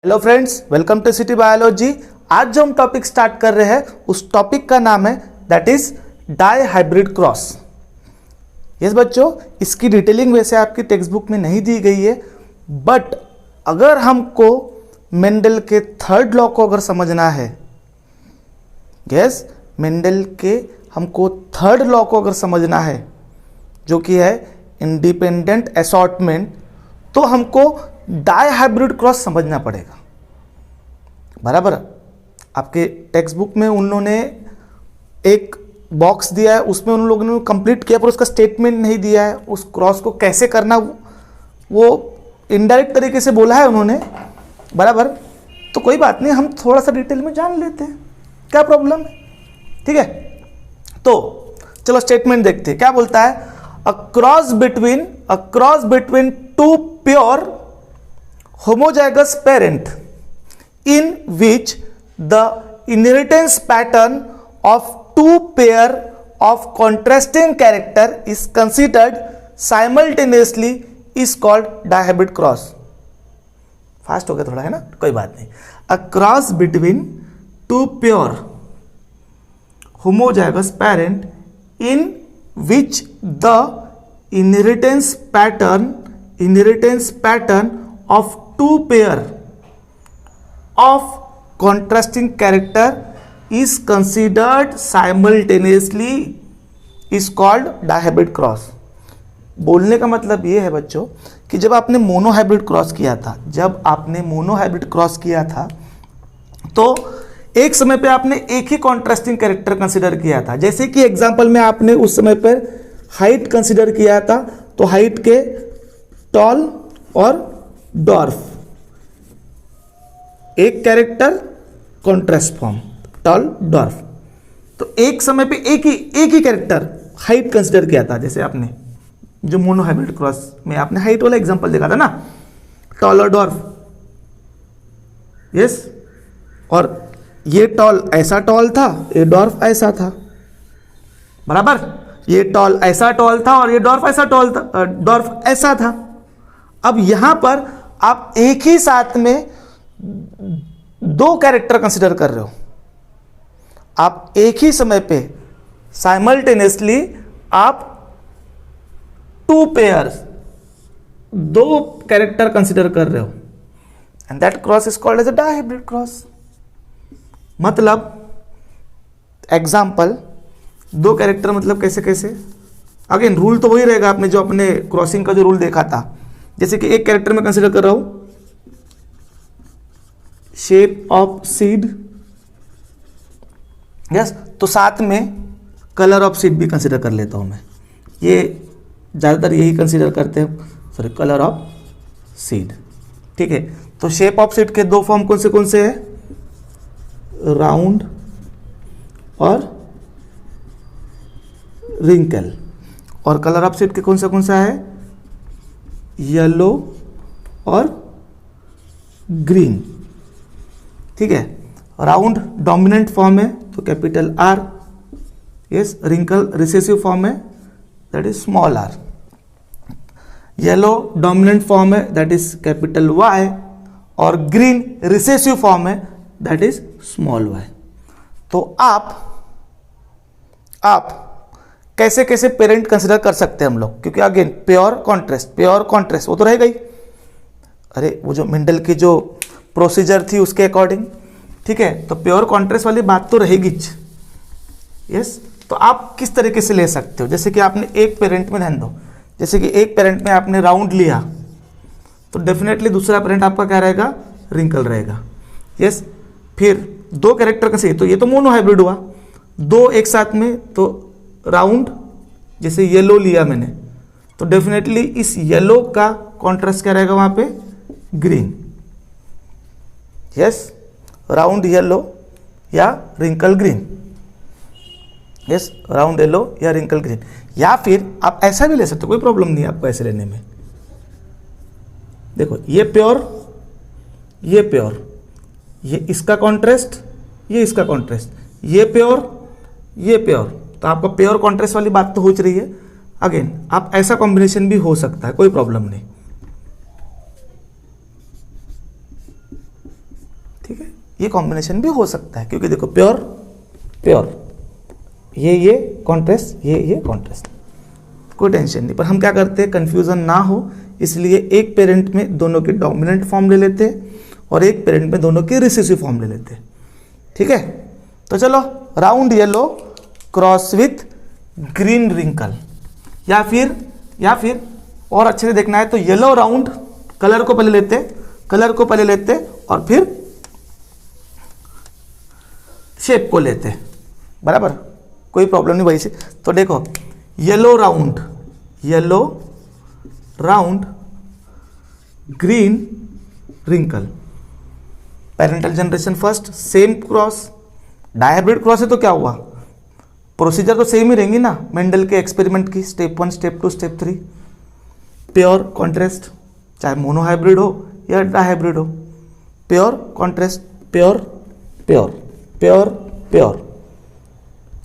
Hello friends, welcome to city biology. आज जो हम टॉपिक स्टार्ट कर रहे हैं उस टॉपिक का नाम है that is dihybrid cross. Yes बच्चों, इसकी डिटेलिंग वैसे आपकी टेक्स्ट बुक में नहीं दी गई है, बट अगर हमको मेंडल के थर्ड लॉ को अगर समझना है, यस मेंडल के हमको थर्ड लॉ को अगर समझना है जो कि है इंडिपेंडेंट असॉर्टमेंट, तो हमको डाई हाइब्रिड क्रॉस समझना पड़ेगा। बराबर, आपके टेक्स्ट बुक में उन्होंने एक बॉक्स दिया है, उसमें उन लोगों ने कंप्लीट किया पर उसका स्टेटमेंट नहीं दिया है। उस क्रॉस को कैसे करना वो इनडायरेक्ट तरीके से बोला है उन्होंने। बराबर, तो कोई बात नहीं, हम थोड़ा सा डिटेल में जान लेते हैं, क्या प्रॉब्लम है। ठीक है, तो चलो स्टेटमेंट देखते हैं क्या बोलता है। A cross between two pure homozygous parent in which the inheritance pattern of two pair of contrasting character is considered simultaneously is called dihybrid cross। Fast हो गया थोड़ा, है ना, कोई बात नहीं। A cross between two pure homozygous parent in which the inheritance pattern of two pair of contrasting character is considered simultaneously is called dihybrid cross। बोलने का मतलब ये है बच्चों कि जब आपने मोनोहाइब्रिड क्रॉस किया था तो एक समय पे आपने एक ही कॉन्ट्रास्टिंग कैरेक्टर कंसिडर किया था। जैसे कि एग्जांपल में आपने उस समय पर हाइट कंसिडर किया था, तो हाइट के टॉल और डॉर्फ, एक character contrast form tall dwarf. तो एक समय पे एक ही कैरेक्टर हाइट कंसिडर किया था। जैसे आपने जो मोनोहाइब्रिड क्रॉस में आपने हाइट वाला एग्जांपल देखा था ना, टॉल और डॉर्फ। यस, और ये टॉल ऐसा टॉल था, ये डॉर्फ ऐसा था। बराबर, ये टॉल ऐसा टॉल था और ये डॉर्फ ऐसा टॉल था, डॉर्फ ऐसा था। अब यहां पर आप एक ही साथ में दो कैरेक्टर कंसिडर कर रहे हो। आप एक ही समय पे साइमल्टेनियसली आप टू पेयर्स, दो कैरेक्टर कंसिडर कर रहे हो, and that cross is called as a dihybrid cross. मतलब एग्जाम्पल, दो कैरेक्टर मतलब कैसे कैसे, अगेन रूल तो वही रहेगा, आपने जो अपने क्रॉसिंग का जो रूल देखा था। जैसे कि एक कैरेक्टर में कंसिडर कर रहा हूं शेप ऑफ सीड, यस, तो साथ में कलर ऑफ सीड भी कंसिडर कर लेता हूं मैं। ये ज़्यादातर यही कंसिडर करते हैं, सॉरी, कलर ऑफ सीड। ठीक है, तो शेप ऑफ सीड के दो फॉर्म कौन से हैं, राउंड और रिंकल। और कलर ऑफ सीड के कौन सा है, येलो और ग्रीन। ठीक है, राउंड डोमिनेंट फॉर्म है तो capital R, yes, wrinkle recessive form है that is small R, yellow dominant form है दैट इज कैपिटल वाई, और ग्रीन रिसेसिव फॉर्म है दैट इज स्मॉल वाई। तो आप कैसे कैसे पेरेंट कंसिडर कर सकते हैं हम लोग, क्योंकि अगेन प्योर कॉन्ट्रास्ट वो तो रहेगा ही। अरे वो जो मेंडल की जो प्रोसीजर थी उसके अकॉर्डिंग, ठीक है, तो प्योर कॉन्ट्रास्ट वाली बात तो रहेगी। यस, तो आप किस तरीके से ले सकते हो, जैसे कि आपने एक पेरेंट में, ध्यान दो, जैसे कि एक पेरेंट में आपने राउंड लिया तो डेफिनेटली दूसरा पेरेंट आपका क्या रहेगा, रिंकल रहेगा। यस, फिर दो कैरेक्टर का सही, तो ये तो मोनोहाइब्रिड हुआ, दो एक साथ में, तो राउंड, जैसे येलो लिया मैंने तो डेफिनेटली इस येलो का कॉन्ट्रास्ट क्या रहेगा वहां पे, ग्रीन। यस, राउंड येलो या wrinkle green, yes, round yellow या रिंकल ग्रीन। या फिर आप ऐसा भी ले सकते हो, कोई प्रॉब्लम नहीं है आपको ऐसे लेने में। देखो, ये प्योर, ये इसका कॉन्ट्रास्ट, ये इसका कॉन्ट्रास्ट, ये प्योर, तो आपका प्योर कॉन्ट्रास्ट वाली बात तो हो रही है। अगेन आप ऐसा कॉम्बिनेशन भी हो सकता है, कोई प्रॉब्लम नहीं। ये कॉम्बिनेशन भी हो सकता है, क्योंकि देखो प्योर प्योर, ये कॉन्ट्रास्ट, ये कॉन्ट्रास्ट, कोई टेंशन नहीं। पर हम क्या करते हैं, कंफ्यूजन ना हो इसलिए एक पेरेंट में दोनों के डोमिनेंट फॉर्म ले लेते हैं और एक पेरेंट में दोनों के रिसेसिव फॉर्म ले लेते हैं। ठीक है, तो चलो round yellow cross with green wrinkle, या फिर और अच्छे से देखना है तो येलो राउंड, कलर को पहले लेते और फिर शेप को लेते, बराबर, कोई प्रॉब्लम नहीं भाई से। तो देखो yellow round green wrinkle, parental generation first, same cross, dihybrid cross है तो क्या हुआ, प्रोसीजर तो सेम ही रहेंगी ना मेंडल के एक्सपेरिमेंट की, step 1 step 2 step 3। Pure contrast, चाहे मोनोहाइब्रिड हो या डायहाइब्रिड हो, pure contrast, pure pure pure pure,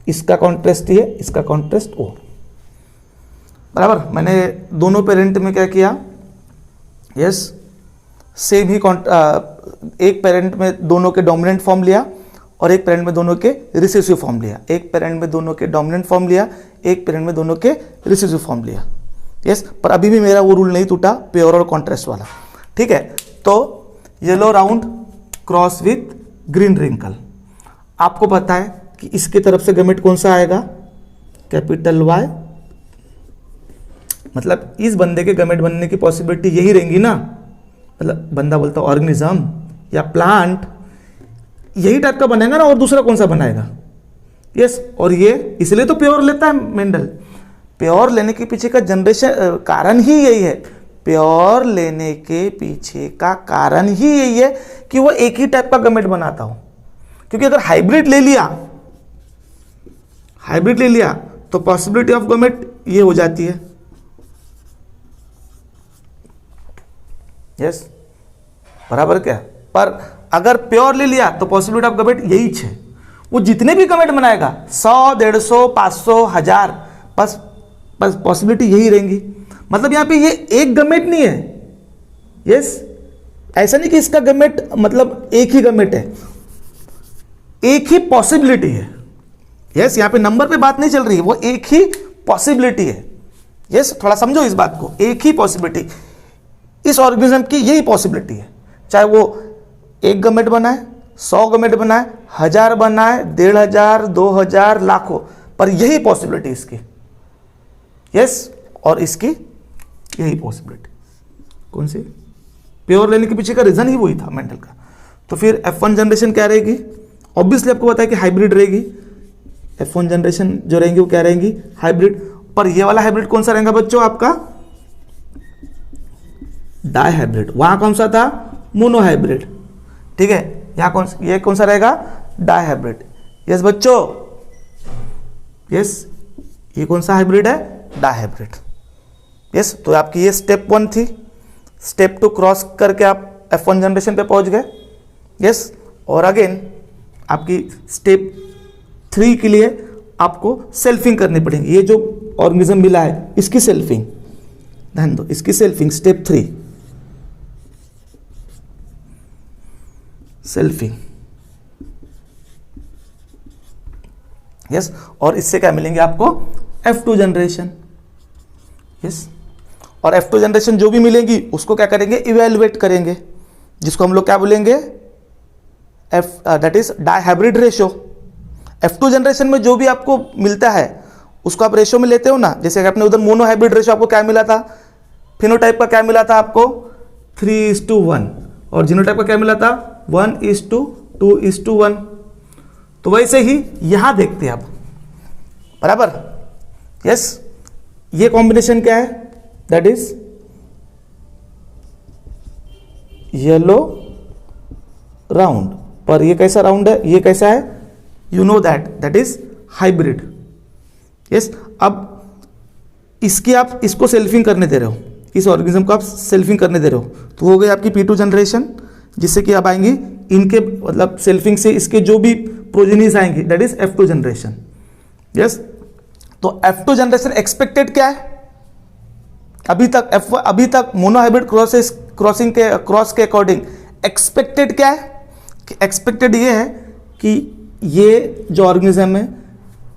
इसका कॉन्ट्रास्ट ये, इसका कॉन्ट्रास्ट वो, बराबर। मैंने दोनों पेरेंट में क्या किया, यस सेम ही एक पेरेंट में दोनों के डोमिनेंट फॉर्म लिया और एक पेरेंट में दोनों के रिसेसिव फॉर्म लिया, एक पेरेंट में दोनों के डोमिनेंट फॉर्म लिया, एक पेरेंट में दोनों के रिसेसिव फॉर्म लिया, यस। पर अभी भी मेरा वो रूल नहीं टूटा प्योर और कॉन्ट्रास्ट वाला, ठीक है। तो yellow round cross with green wrinkle, आपको पता है कि इसके तरफ से गमेट कौन सा आएगा, कैपिटल वाई, मतलब इस बंदे के गमेट बनने की पॉसिबिलिटी यही रहेंगी ना, मतलब बंदा बोलता ऑर्गेनिज्म या प्लांट यही टाइप का बनेगा ना, और दूसरा कौन सा बनाएगा, यस। और ये इसलिए तो प्योर लेता है मेंडल, प्योर लेने के पीछे का जनरेशन कारण ही यही है, प्योर लेने के पीछे का कारण ही यही है कि वो एक ही टाइप का गमेट बनाता हो। क्योंकि अगर हाइब्रिड ले लिया तो पॉसिबिलिटी ऑफ गमेट ये हो जाती है, यस, बराबर क्या। पर अगर प्योर ले लिया तो पॉसिबिलिटी ऑफ गमेट यही है, वो जितने भी गमेट बनाएगा 100 150 500 1000, बस पॉसिबिलिटी यही रहेंगी। मतलब यहां पे ये एक गमेट नहीं है, यस, ऐसा नहीं कि इसका गमेट मतलब एक ही गमेट है, एक ही पॉसिबिलिटी है, यस। यहां पे नंबर पे बात नहीं चल रही है, वो एक ही पॉसिबिलिटी है, यस। थोड़ा समझो इस बात को, एक ही पॉसिबिलिटी, इस ऑर्गेनिज्म की यही पॉसिबिलिटी है, चाहे वो एक गमेट बनाए, 100 गमेट बनाए, 1000 बनाए, 1500 2000 लाखों, पर यही पॉसिबिलिटी इसकी, यस। और इसकी यही पॉसिबिलिटी, कौन सी, प्योर लेने के पीछे का रीजन ही वही था मेंडल का। तो फिर F1 जनरेशन क्या रहेगी, ऑब्वियसली आपको पता है कि हाइब्रिड रहेगी, F1 जनरेशन जो रहेंगी वो क्या रहेंगी, हाइब्रिड। पर ये वाला हाइब्रिड कौन सा रहेगा बच्चों, आपका डाई हाइब्रिड। वहां कौन सा था, मोनो हाइब्रिड, ठीक है। यहां ये कौन सा रहेगा, डाई हाइब्रिड, यस बच्चों, यस। ये कौन सा हाइब्रिड है, डाई हाइब्रिड, यस। तो आपकी ये स्टेप 1 थी, स्टेप 2 क्रॉस करके आप F1 जनरेशन पे पहुंच गए, यस। और अगेन आपकी स्टेप 3 के लिए आपको सेल्फिंग करनी पड़ेगी, ये जो ऑर्गेनिज्म मिला है इसकी सेल्फिंग, ध्यान दो, इसकी सेल्फिंग, स्टेप 3 सेल्फिंग, यस। और इससे क्या मिलेंगे आपको, F2 जनरेशन, यस। और F2 जनरेशन जो भी मिलेंगी उसको क्या करेंगे, इवेलुएट करेंगे, जिसको हम लोग क्या बोलेंगे, that is dihybrid ratio. F2 generation में जो भी आपको मिलता है उसको आप रेशो में लेते हो ना, जैसे आपने उधर मोनो हाइब्रिड रेशो आपको क्या मिला था, फिनोटाइप का क्या मिला था आपको 3:1, और जीनोटाइप का क्या मिला था 1:2:1। तो वैसे ही यहां देखते हैं आप, बराबर, यस। ये कॉम्बिनेशन क्या है, दैट इज येलो राउंड, पर ये कैसा राउंड है, ये कैसा है, you know that is hybrid, yes. अब इसकी आप इसको सेल्फिंग करने दे रहे हो, इस ऑर्गेनिज्म को आप सेल्फिंग करने दे रहे हो, तो हो गई आपकी P2 जनरेशन, जिससे कि अब आएंगी इनके मतलब सेल्फिंग से इसके जो भी प्रोजेनीज आएंगे, that is F2 generation, yes. तो F2 जनरेशन एक्सपेक्टेड क्या है, अभी तक मोनो हाइब्रिड क्रॉस के अकॉर्डिंग एक्सपेक्टेड क्या है एक्सपेक्टेड ये है कि ये जो ऑर्गेनिज्म है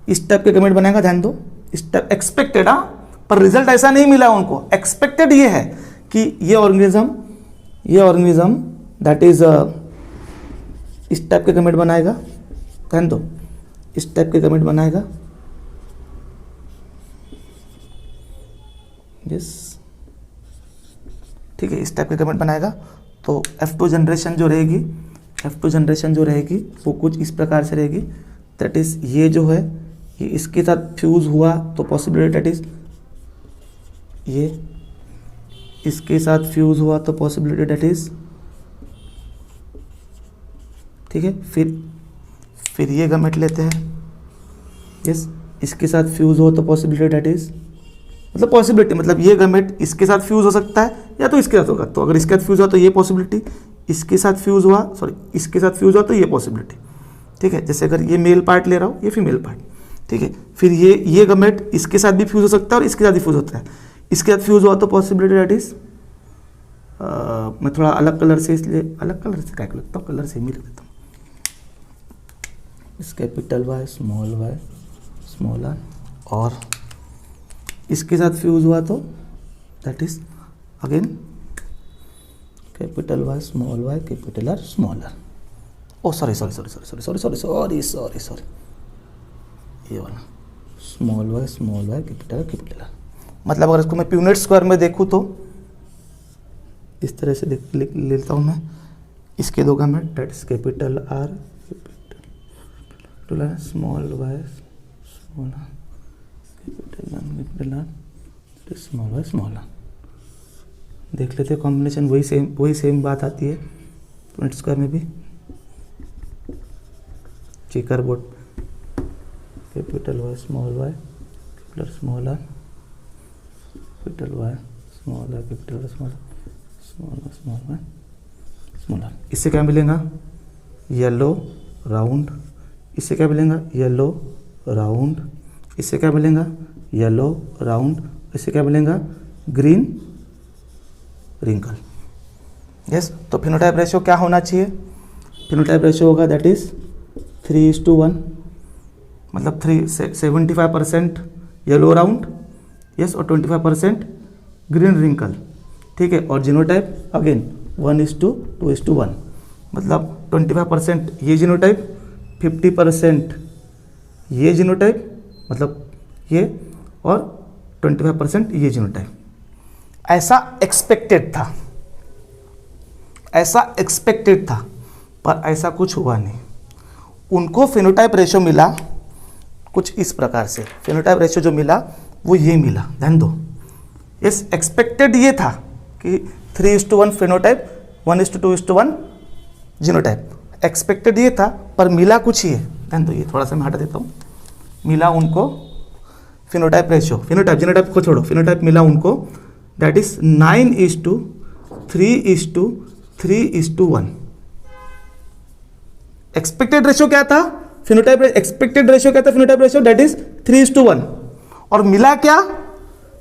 इस टाइप के गैमेट बनाएगा, ध्यान दो, इस टाइप एक्सपेक्टेड, पर रिजल्ट ऐसा नहीं मिला उनको। एक्सपेक्टेड ये है कि ये ऑर्गेनिज्म दैट इज इस टाइप के गैमेट बनाएगा, ध्यान दो, इस टाइप के गैमेट बनाएगा, यस, ठीक है, इस टाइप के गैमेट बनाएगा। तो F2 जनरेशन जो रहेगी वो कुछ इस प्रकार से रहेगी, दैट इज ये जो है ये इसके साथ फ्यूज हुआ तो पॉसिबिलिटी, दैट इज ये इसके साथ फ्यूज हुआ तो पॉसिबिलिटी, दैट इज, ठीक है, फिर ये गैमेट लेते हैं, यस, इसके साथ फ्यूज हो तो पॉसिबिलिटी, दैट इज, मतलब पॉसिबिलिटी मतलब ये गैमेट इसके साथ फ्यूज हो सकता है या तो इसके साथ होगा। तो अगर इसके साथ फ्यूज हुआ तो ये पॉसिबिलिटी, इसके साथ फ्यूज हुआ, इसके साथ फ्यूज हुआ तो ये पॉसिबिलिटी, ठीक है। जैसे अगर ये मेल पार्ट ले रहा हूँ, ये फीमेल पार्ट, ठीक है, फिर ये गैमेट इसके साथ भी फ्यूज हो सकता है और इसके साथ भी फ्यूज होता है। इसके साथ फ्यूज हुआ तो पॉसिबिलिटी, दैट इज, मैं थोड़ा अलग कलर से, इसलिए अलग कलर से क्या लगता हूँ, कलर से ही लिख देता हूँ, इस कैपिटल वाई स्मॉल आर, और इसके साथ फ्यूज हुआ तो that is again capital Y capital R small r. Oh sorry, ये वाला स्मॉल वाई कैपिटल आर। मतलब अगर इसको मैं प्यूनेट स्क्वायर में देखूँ तो इस तरह से लिख लेता हूँ मैं, इसके दो gamete, that is capital R capital R, small y small are capital R, small r. देख लेते हैं कॉम्बिनेशन, वही सेम बात आती है प्यूनेट स्क्वायर में भी। Checker board, capital Y capital small are, capital Y small are capital small r. इससे क्या मिलेगा, येलो राउंड, इससे क्या मिलेगा, येलो राउंड, इससे क्या मिलेगा, येलो राउंड, इससे क्या मिलेगा, ग्रीन रिंकल। यस, तो फिनोटाइप रेशियो क्या होना चाहिए, फिनोटाइप रेशियो होगा दैट इज 3:1, मतलब 75% येलो राउंड, यस, और 25% ग्रीन रिंकल, ठीक है। और जीनोटाइप अगेन 1:2:1, मतलब 25% ये जीनोटाइप, 50% ये जीनोटाइप, मतलब ये, और 25% ये जीनोटाइप। ऐसा एक्सपेक्टेड था, पर ऐसा कुछ हुआ नहीं। उनको फिनोटाइप रेशियो मिला कुछ इस प्रकार से, फिनोटाइप रेशियो जो मिला वो ये मिला, ध्यान दो। यस, एक्सपेक्टेड ये था कि 3:1 फिनोटाइप, 1:2:1 जीनोटाइप, एक्सपेक्टेड ये था, पर मिला कुछ ही है, ध्यान दो। ये थोड़ा सा मैं हटा देता हूँ, मिला उनको फिनोटाइप रेशियो, फिनोटाइप जीनोटाइप को छोड़ो, फिनोटाइप मिला उनको दैट इज 9:3:3:1। एक्सपेक्टेड रेशियो क्या था, फिनोटाइप एक्सपेक्टेड रेशियो क्या था, फिनोटाइप रेशियो दैट इज 3:1, और मिला क्या,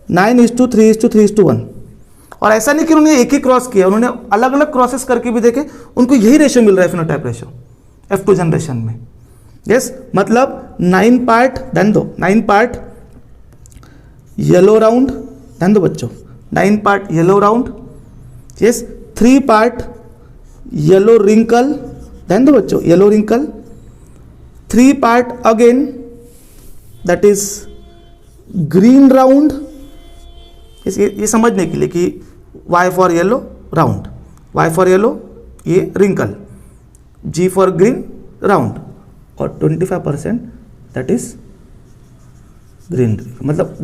9:3:3:1। और ऐसा नहीं कि उन्होंने एक ही क्रॉस किया, उन्होंने अलग अलग क्रॉसेस करके भी देखे, उनको यही रेशियो मिल रहा है फिनोटाइप रेशियो F2 जनरेशन में। यस, मतलब 9 पार्ट, ध्यान दो, 9 पार्ट येलो राउंड, ध्यान दो बच्चों, 9 part yellow round, yes, 3 part yellow wrinkle, ध्यान दो बच्चों, yellow wrinkle, 3 part again that is green round. ये समझने के लिए कि Y for yellow round, Y for yellow ये wrinkle, G for green round, और 25% दैट इज ग्रीन, मतलब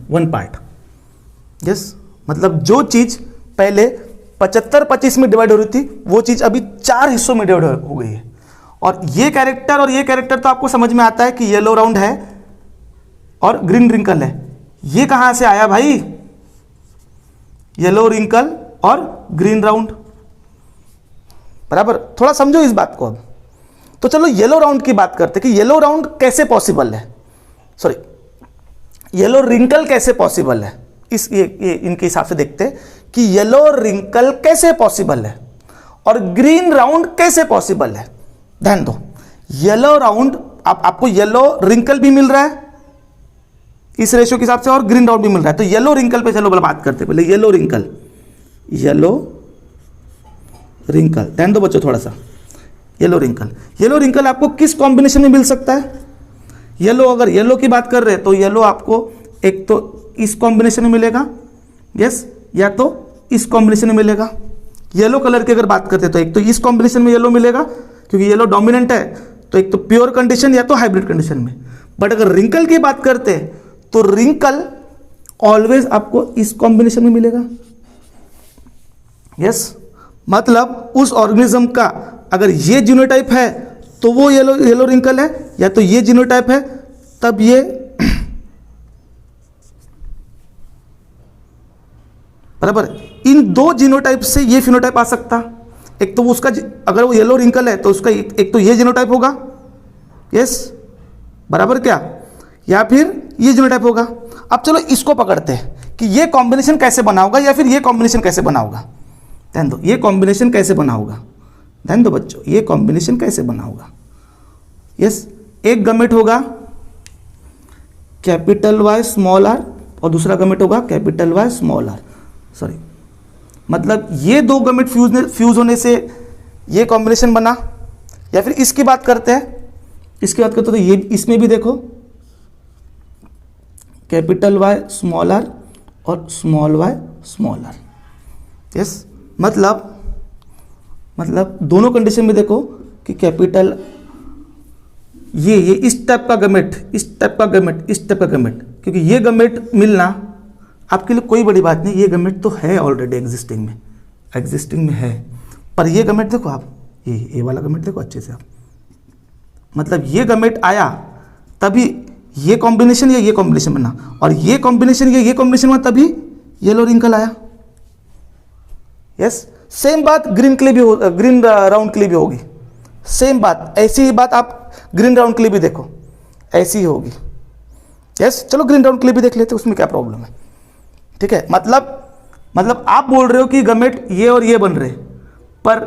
वन पार्ट। यस, मतलब जो चीज़ पहले 75-25 में डिवाइड हो रही थी, वो चीज़ अभी 4 हिस्सों में डिवाइड हो गई है। और ये कैरेक्टर तो आपको समझ में आता है कि येलो राउंड है और ग्रीन रिंकल है। ये कहाँ से आया भाई, येलो रिंकल और ग्रीन राउंड, बराबर। थोड़ा समझो इस बात को अब। तो चलो येलो राउंड की बात करते कि येलो राउंड कैसे पॉसिबल है, सॉरी येलो रिंकल कैसे पॉसिबल है। ये इनके हिसाब से देखते हैं कि येलो रिंकल कैसे पॉसिबल है और ग्रीन राउंड कैसे पॉसिबल है। ध्यान दो, येलो राउंड आपको येलो रिंकल भी मिल रहा है इस रेशियो के हिसाब से और ग्रीन राउंड भी मिल रहा है। तो येलो रिंकल पे चलो बात करते हैं। पहले येलो रिंकल, ध्यान दो बच्चों थोड़ा सा। येलो रिंकल आपको किस कॉम्बिनेशन में मिल सकता है? येलो, अगर येलो की बात कर रहे हैं तो येलो आपको एक तो इस कॉम्बिनेशन में मिलेगा, यस, या तो इस कॉम्बिनेशन में मिलेगा। येलो कलर की अगर बात करते हैं तो एक तो इस कॉम्बिनेशन में येलो मिलेगा क्योंकि येलो डोमिनेंट है, तो एक तो प्योर कंडीशन या तो हाइब्रिड कंडीशन में। बट अगर रिंकल की बात करते हैं तो रिंकल ऑलवेज आपको इस कॉम्बिनेशन में मिलेगा, यस। मतलब उस ऑर्गेनिज्म का अगर ये जीनोटाइप है तो वो येलो रिंकल है, या तो ये जीनोटाइप है तब ये बराबर। इन दो जीनोटाइप से ये फिनोटाइप आ सकता। एक तो वो उसका अगर वो येलो रिंकल है तो उसका एक तो ये जीनोटाइप होगा, यस बराबर क्या, या फिर ये जीनोटाइप होगा। अब चलो इसको पकड़ते हैं कि ये कॉम्बिनेशन कैसे बना होगा या फिर ये कॉम्बिनेशन कैसे बना होगा। ध्यान दो, ये कॉम्बिनेशन कैसे बना होगा। ध्यान दो बच्चों, ये कॉम्बिनेशन कैसे बना होगा। यस, एक गमेट होगा कैपिटल वाई स्मॉल आर और दूसरा गमेट होगा capital Y small r, sorry, मतलब ये दो गमेट फ्यूज होने से ये कॉम्बिनेशन बना। या फिर इसकी बात करते हैं, तो ये इसमें भी देखो कैपिटल वाई स्मॉल आर और small y small are, yes. मतलब दोनों कंडीशन में देखो कि कैपिटल ये इस टाइप का गमेट, इस टाइप का गमेट, क्योंकि ये गमेट मिलना आपके लिए कोई बड़ी बात नहीं। ये गमेट तो है ऑलरेडी एग्जिस्टिंग में है, पर ये गमेट देखो आप, ये वाला गमेट देखो अच्छे से आप, मतलब ये गमेट आया तभी ये कॉम्बिनेशन या ये कॉम्बिनेशन बना, और ये कॉम्बिनेशन या ये कॉम्बिनेशन में तभी येलो रिंकल आया, यस। सेम बात ग्रीन राउंड के लिए भी होगी, सेम बात, ऐसी ही बात आप ग्रीन राउंड के लिए भी देखो, ऐसी ही होगी, यस। चलो ग्रीन राउंड के लिए भी देख लेते हैं, उसमें क्या प्रॉब्लम है, ठीक है। मतलब आप बोल रहे हो कि गमेट ये और ये बन रहे, पर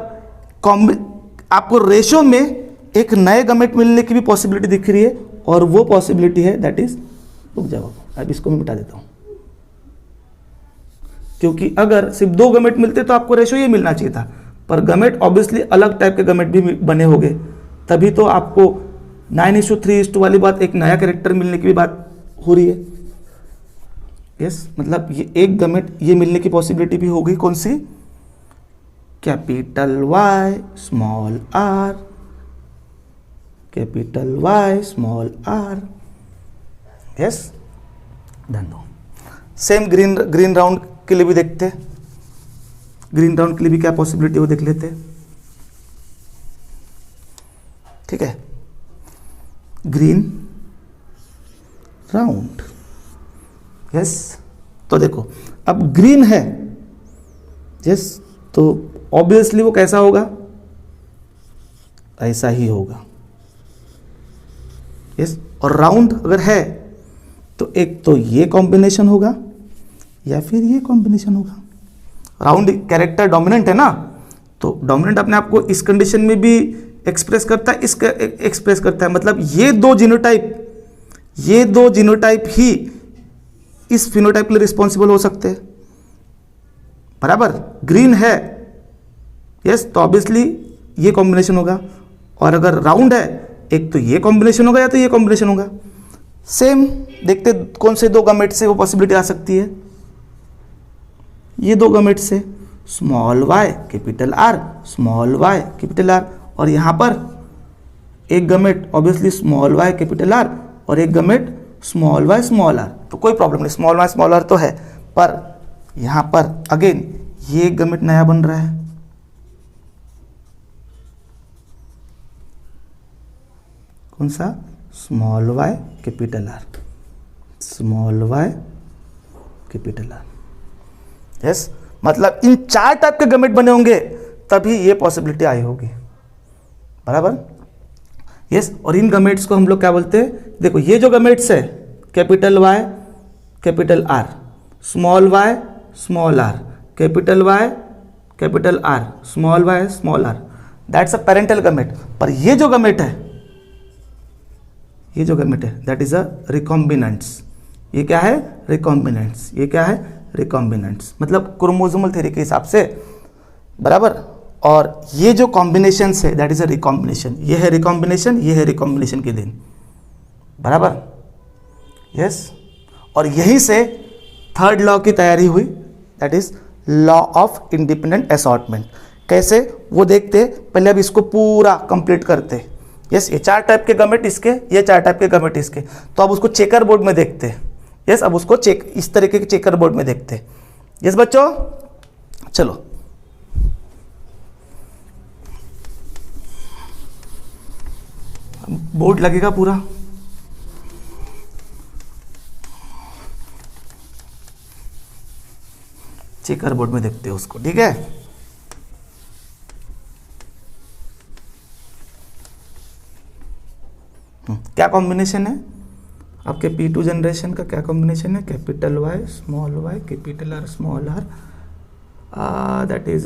आपको रेशो में एक नए गमेट मिलने की भी पॉसिबिलिटी दिख रही है, और वो पॉसिबिलिटी है दैट इज, रुक जाओ अब इसको मैं मिटा देता हूं, क्योंकि अगर सिर्फ दो गमेट मिलते तो आपको रेशो ये मिलना चाहिए था, पर गमेट ऑब्वियसली अलग टाइप के गमेट भी बने होंगे, तभी तो आपको 9:3 वाली बात, एक नया कैरेक्टर मिलने की भी बात हो रही है, यस। मतलब ये एक गमेट ये मिलने की पॉसिबिलिटी भी होगी, कौन सी, capital Y small are, capital Y small are, yes. ध्यान दो, सेम ग्रीन राउंड के लिए भी देखते हैं, ग्रीन राउंड के लिए भी क्या पॉसिबिलिटी वो देख लेते हैं, ठीक है। Green round, yes. तो देखो अब ग्रीन है, यस, तो ऑब्वियसली वो कैसा होगा, ऐसा ही होगा, यस। और राउंड अगर है तो एक तो ये कॉम्बिनेशन होगा या फिर ये कॉम्बिनेशन होगा। राउंड कैरेक्टर डोमिनेंट है ना, तो डोमिनेंट अपने आप को इस कंडीशन में भी एक्सप्रेस करता है, इसका एक्सप्रेस करता है। मतलब ये दो जीनोटाइप ही इस फिनोटाइप के लिए रिस्पॉन्सिबल हो सकते हैं, बराबर। ग्रीन है, यस, तो ऑब्वियसली ये कॉम्बिनेशन होगा, और अगर राउंड है एक तो ये कॉम्बिनेशन होगा या तो ये कॉम्बिनेशन होगा। सेम देखते कौन से दो गमेट से वो पॉसिबिलिटी आ सकती है, ये दो गमेट से, small y capital R, small y capital R, और यहाँ पर एक gamete obviously small y capital R और एक gamete small y small r, तो कोई प्रॉब्लम नहीं, स्मॉल वाई स्मॉल आर तो है, पर यहाँ पर अगेन ये एक गमेट नया बन रहा है, कौन सा, small y capital R, small y capital R, yes. मतलब इन चार टाइप के गमेट बने होंगे तभी ये पॉसिबिलिटी आई होगी, बराबर, यस। और इन गमेट्स को हम लोग क्या बोलते हैं, देखो ये जो गमेट्स है capital Y capital R, small y small are, capital Y capital R, small y small r, that's a parental gamete. पर ये जो गमेट है, दैट इज अ रिकॉम्बिनेंट्स। ये क्या है? रिकॉम्बिनेंट्स। ये क्या है? रिकॉम्बिनेंट्स, मतलब क्रोमोसोमल थ्योरी के हिसाब से, बराबर। और ये जो कॉम्बिनेशन है दैट इज अ रिकॉम्बिनेशन। ये है रिकॉम्बिनेशन, ये है रिकॉम्बिनेशन के दिन, बराबर, यस। और यहीं से थर्ड लॉ की तैयारी हुई, that is law of independent assortment. कैसे वो देखते, पहले अब इसको पूरा कंप्लीट करते। यस, ये 4 टाइप के गमेट इसके, ये 4 टाइप के गमेट इसके, तो अब उसको चेकर बोर्ड में देखते। यस, अब उसको इस तरीके के चेकर बोर्ड में देखते। यस बच्चों, चलो बोर्ड लगेगा पूरा। चेकर बोर्ड में देखते हैं उसको, ठीक है। क्या कॉम्बिनेशन है आपके P2 जनरेशन का? क्या कॉम्बिनेशन है? Capital Y small y capital R small r, that is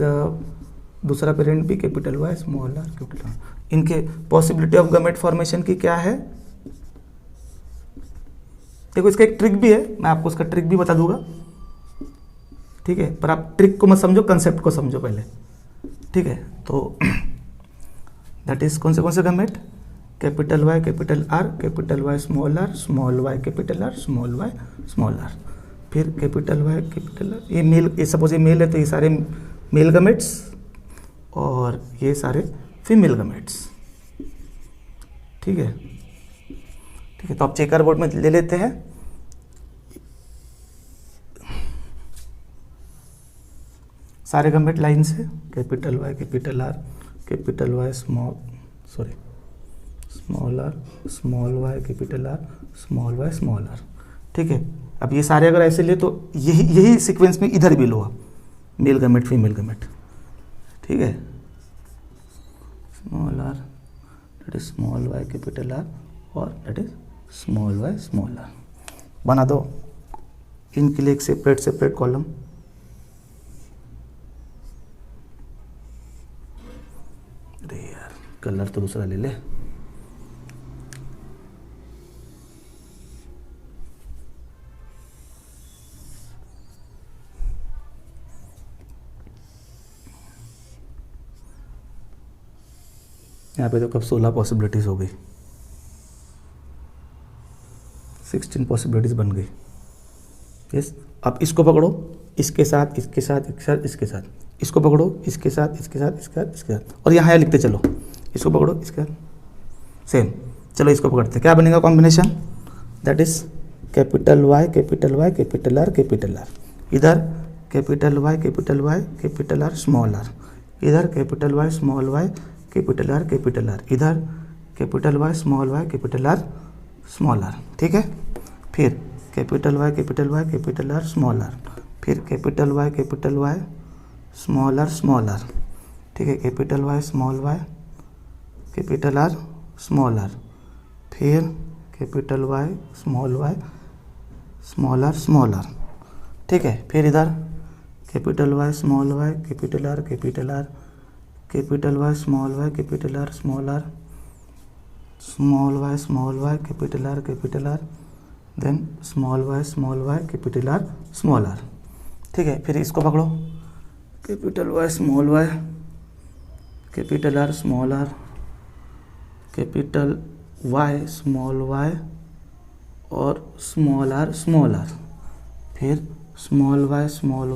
दूसरा पेरेंट भी capital Y small r capital R। इनके पॉसिबिलिटी ऑफ गमेट फॉर्मेशन की क्या है? देखो इसका एक ट्रिक भी है, मैं आपको उसका ट्रिक भी बता दूंगा, ठीक है। पर आप ट्रिक को मत समझो, कंसेप्ट को समझो पहले, ठीक है। तो दैट इज कौन से gamete? Capital Y capital R capital Y small r small y capital R small y small r, फिर कैपिटल Y कैपिटल R। ये मेल, ये सपोज ये मेल है तो ये सारे मेल गमेट्स और ये सारे फीमेल गमेट्स, ठीक है, ठीक है। तो आप चेकर बोर्ड में ले लेते हैं। सारे गमेट लाइन से, capital Y capital R capital Y small r small y capital R small y small r, ठीक है। अब ये सारे अगर ऐसे ले तो यही सीक्वेंस में इधर भी लो, मेल गमेट फीमेल गमेट, ठीक है। Small r that is small y capital R और that is small y small r। बना दो इनके लिए एक सेपरेट कॉलम। अरे यार, कलर तो दूसरा ले ले। यहाँ पे तो कब 16 पॉसिबिलिटीज़ हो गई, 16 पॉसिबिलिटीज़ बन गई। यस, अब इसको पकड़ो, इसके साथ इसके साथ इसके साथ इसके साथ, इसको पकड़ो इसके साथ इसके साथ इसके साथ इसके साथ, और यहाँ लिखते चलो, इसको पकड़ो इसके साथ सेम। चलो इसको पकड़ते, क्या बनेगा combination? That is capital Y capital Y capital R capital R। इधर capital Y capital Y capital R small r, इधर capital Y small y capital R capital R, इधर capital Y small y capital R small r, ठीक है। फिर capital Y capital Y capital R small r, फिर capital Y capital Y small r small r, ठीक है। Capital Y small y capital R small r, फिर capital Y small y small r small r, ठीक है। फिर इधर capital Y small y capital R capital R capital Y small y capital R small r small y capital R capital R, then small y capital R small r, ठीक है। फिर इसको पकड़ो, capital Y small y capital R small r capital Y small y और small r small r, फिर small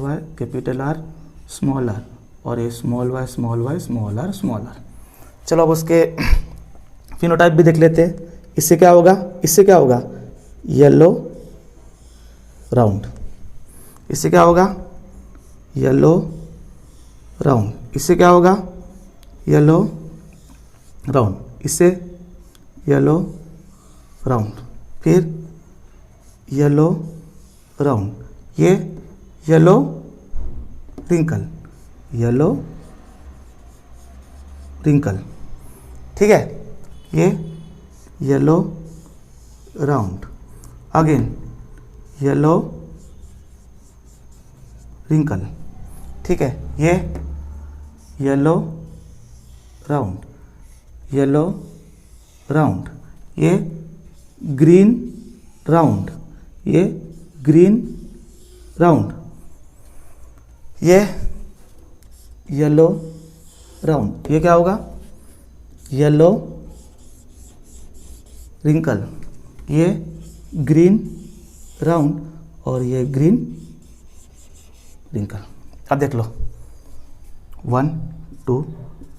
y capital R small r और ये small y small r small r। चलो अब उसके फिनोटाइप भी देख लेते हैं। इससे क्या होगा? इससे क्या होगा? Yellow round. इससे क्या होगा? Yellow round. इससे क्या होगा? Yellow round. इससे येलो राउंड, फिर येलो राउंड, ये येलो रिंकल, येलो रिंकल, ठीक है। ये yellow round, again yellow wrinkle, ठीक है। ये येलो राउंड, येलो राउंड, ये ग्रीन राउंड, ये ग्रीन राउंड, ये येलो राउंड, ये क्या होगा, येलो रिंकल, ये ग्रीन राउंड और ये ग्रीन रिंकल। अब देख लो 1 2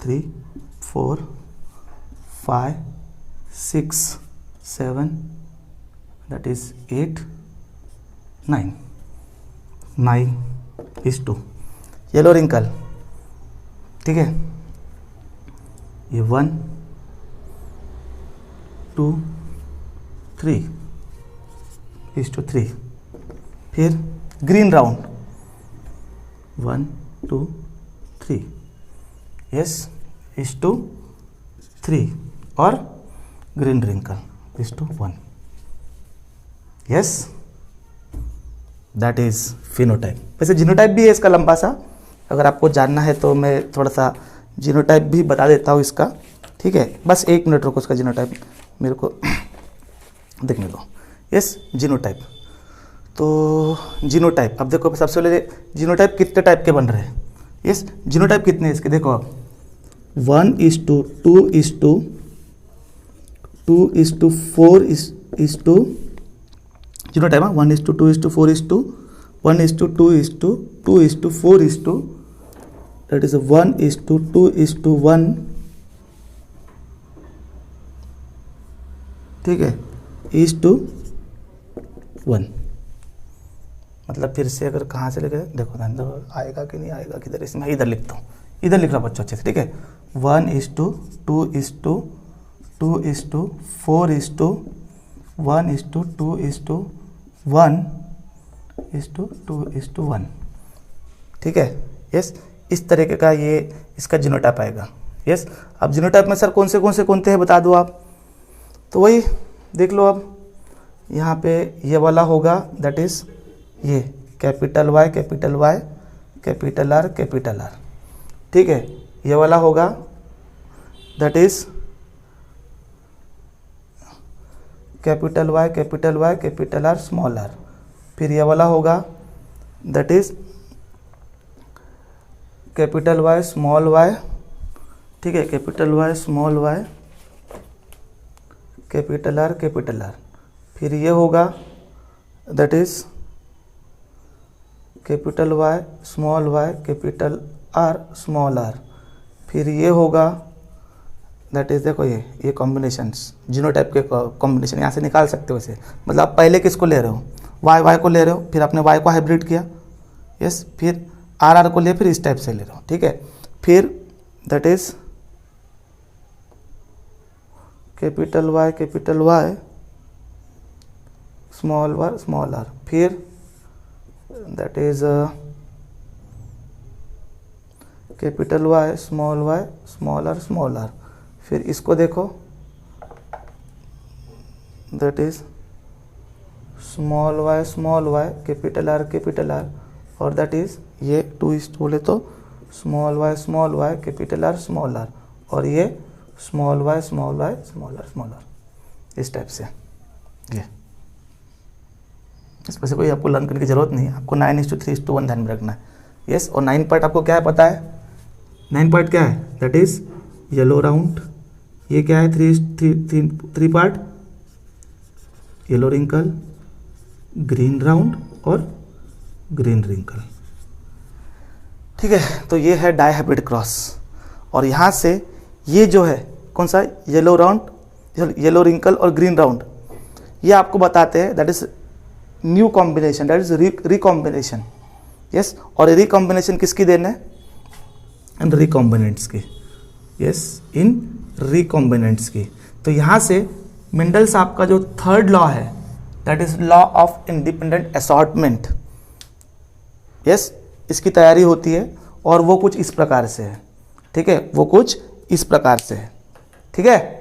3 4 5 6 7 that is 8 9 9:2 येलो रिंकल, ठीक है, ये 1 2 3:3, फिर ग्रीन राउंड 1 2 3 यस 3 और green wrinkle 1 yes, that is phenotype. वैसे जीनोटाइप भी है इसका लंबा सा, अगर आपको जानना है तो मैं थोड़ा सा जीनोटाइप भी बता देता हूँ इसका, ठीक है, बस 1 मिनट रुको, उसका जीनोटाइप मेरे को देखने दो। यस जीनोटाइप, तो जीनोटाइप अब देखो सबसे पहले जीनोटाइप कितने टाइप के बन रहे हैं। यस जीनोटाइप कितने हैं इसके, देखो आप 1:2:4:2 जीनोटाइप, 1:2:4:1:2:4:2 that is 1:2:1, ठीक है, 1:1। मतलब फिर से अगर कहाँ से लेके देखो आएगा कि नहीं आएगा, किधर, इसमें इधर लिखता हूँ, इधर लिख रहा बच्चों अच्छे से, ठीक है, 1:2:4:1:2:1:1, ठीक है। यस इस तरीके का ये इसका जीनोटाइप आएगा। यस अब जीनोटाइप में सर कौन से हैं बता दो आप, तो वही देख लो, अब यहाँ पे ये वाला होगा दैट इज ये capital Y capital Y capital R capital R, ठीक है, ये वाला होगा that is capital Y capital Y capital R small r, फिर ये वाला होगा that is capital Y small y, ठीक है, capital Y small y capital R capital R, फिर ये होगा that is capital Y small y capital R small r, फिर ये होगा दैट इज, देखो ये कॉम्बिनेशंस जीनोटाइप के कॉम्बिनेशन यहाँ से निकाल सकते हो वैसे, मतलब आप पहले किसको ले रहे हो, y को ले रहे हो, फिर आपने y को हाइब्रिड किया, यस, फिर r को ले, फिर इस टाइप से ले रहे हो, ठीक है, फिर that is capital Y small y small r, फिर that is capital Y small r small r, फिर इसको देखो that is small y capital R, और दैट इज ये 2 बोले तो small y capital R small r, और ये स्मॉल y स्मॉल r, इस टाइप से। ये इस पर से कोई आपको लर्न करने की जरूरत नहीं है, आपको 9:3:1 ध्यान में रखना है। यस और 9 पार्ट आपको क्या है पता है, 9 पार्ट क्या है, दैट इज येलो राउंड, ये क्या है 3 part, yellow wrinkle, green round और ग्रीन रिंकल, ठीक है। तो ये है डाइहाइब्रिड क्रॉस, और यहाँ से ये जो है कौन सा येलो राउंड, येलो रिंकल और ग्रीन राउंड, ये आपको बताते हैं that is new combination, that is recombination. Yes और रिकॉम्बिनेशन किसकी देन है, इन रिकॉम्बिनेंट्स की। यस इन रिकॉम्बिनेंट्स की। तो यहाँ से मेंडल साहब का जो 3rd लॉ है that is law of independent assortment, yes इसकी तैयारी होती है, और वो कुछ इस प्रकार से है, ठीक है, वो कुछ इस प्रकार से है, ठीक है।